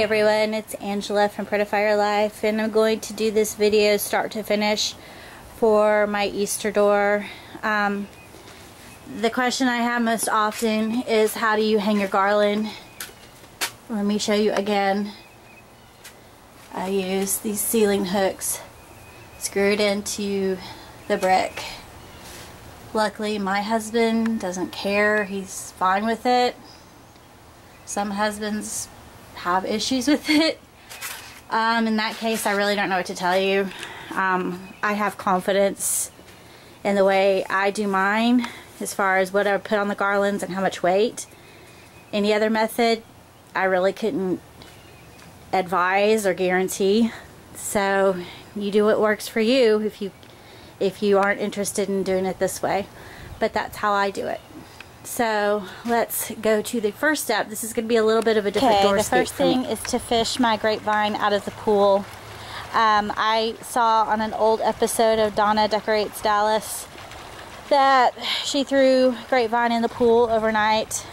everyone, it's Angela from Prettifier Life, and I'm going to do this video start to finish for my Easter door. The question I have most often is, how do you hang your garland? Let me show you again. I use these ceiling hooks screwed into the brick. Luckily my husband doesn't care, he's fine with it. Some husbands have issues with it. In that case, I really don't know what to tell you. I have confidence in the way I do mine as far as what I put on the garlands and how much weight. Any other method I really couldn't advise or guarantee. So you do what works for you if you aren't interested in doing it this way. But that's how I do it. So let's go to the first step. This is going to be a little bit of a different doorscape. The first thing is to fish my grapevine out of the pool. I saw on an old episode of Donna Decorates Dallas that she threw grapevine in the pool overnight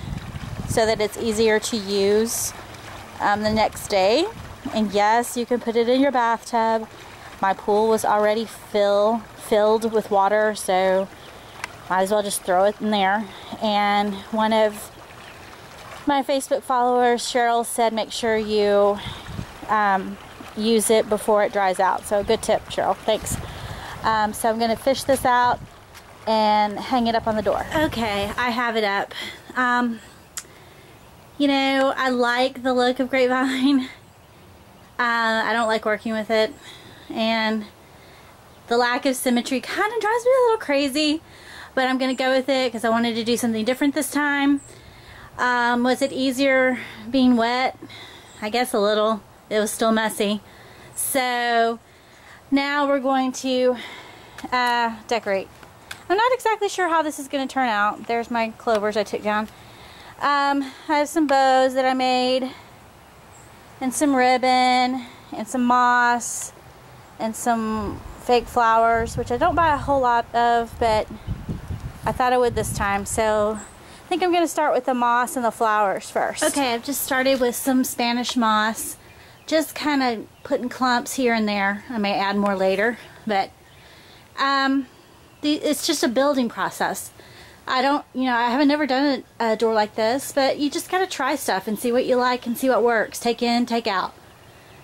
so that it's easier to use the next day. And yes, you can put it in your bathtub. My pool was already filled with water, so might as well just throw it in there. And one of my Facebook followers, Cheryl, said make sure you use it before it dries out. So good tip, Cheryl. Thanks. So I'm going to fish this out and hang it up on the door. Okay, I have it up. You know, I like the look of grapevine. I don't like working with it. And the lack of symmetry kind of drives me a little crazy. But I'm going to go with it because I wanted to do something different this time. Was it easier being wet? I guess a little. It was still messy. So now we're going to decorate. I'm not exactly sure how this is going to turn out. There's my clovers I took down. I have some bows that I made, and some ribbon, and some moss, and some fake flowers, which I don't buy a whole lot of, but I thought I would this time. So I think I'm going to start with the moss and the flowers first. Okay, I've just started with some Spanish moss, just kind of putting clumps here and there. I may add more later, but it's just a building process. I haven't never done a door like this, but you just gotta try stuff and see what you like and see what works. Take in, take out.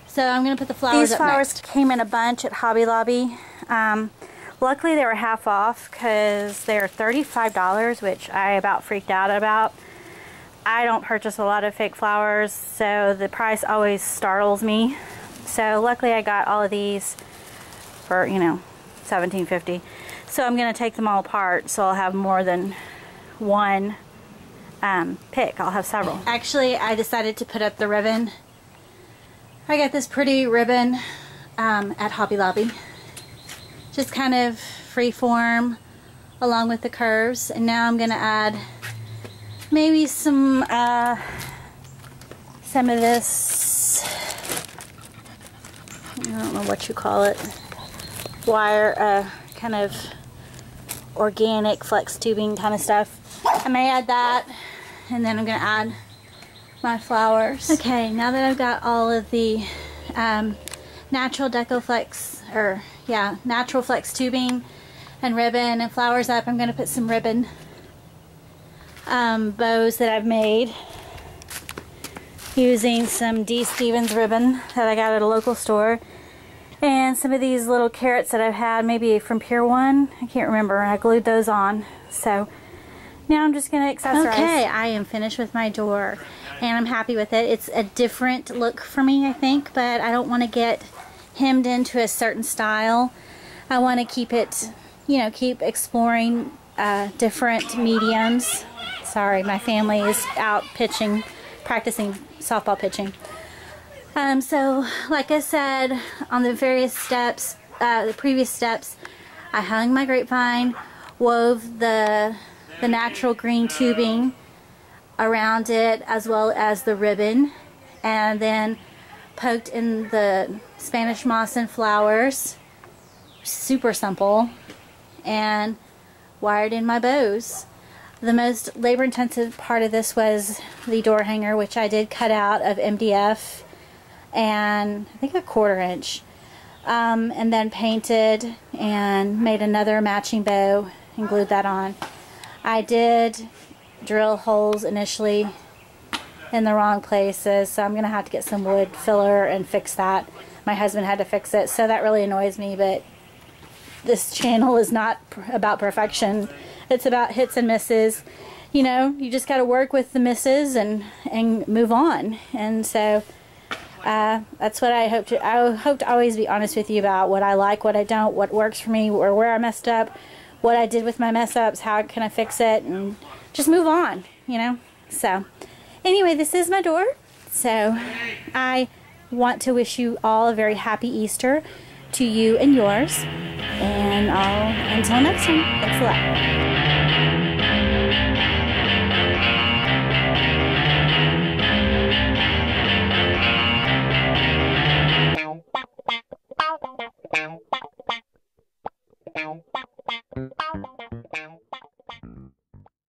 So I'm gonna put the flowers up next. These flowers came in a bunch at Hobby Lobby. Luckily they were half off because they're $35, which I about freaked out about. I don't purchase a lot of fake flowers, so the price always startles me. So luckily I got all of these for, you know, $17.50. So I'm going to take them all apart so I'll have more than one pick. I'll have several. Actually, I decided to put up the ribbon. I got this pretty ribbon at Hobby Lobby. Just kind of free-form along with the curves. And now I'm going to add maybe some of this, I don't know what you call it, wire, kind of organic flex tubing kind of stuff. I may add that, and then I'm going to add my flowers. Okay, now that I've got all of the natural natural flex tubing and ribbon and flowers up, I'm going to put some ribbon bows that I've made using some D. Stevens ribbon that I got at a local store, and some of these little carrots that I've had, maybe from Pier 1, I can't remember, I glued those on. So now I'm just going to accessorize. Okay, I am finished with my door, and I'm happy with it. It's a different look for me, I think, but I don't want to get hemmed into a certain style. I want to keep it, you know, keep exploring different mediums. Sorry, my family is out pitching, practicing softball pitching. So, like I said, on the various steps, the previous steps, I hung my grapevine, wove the natural green tubing around it, as well as the ribbon, and then poked in the Spanish moss and flowers, super simple, and wired in my bows. The most labor-intensive part of this was the door hanger, which I did cut out of MDF and I think a 1/4 inch. And then painted and made another matching bow and glued that on. I did drill holes initially in the wrong places, so I'm going to have to get some wood filler and fix that. My husband had to fix it, so that really annoys me, but this channel is not about perfection. It's about hits and misses. You know, you just got to work with the misses and move on. And so that's what I hope to always be honest with you about what I like, what I don't, what works for me, or where I messed up, what I did with my mess ups, how can I fix it, and just move on, you know. So anyway, this is my door. So I want to wish you all a very happy Easter, to you and yours. And until next time, thanks a lot.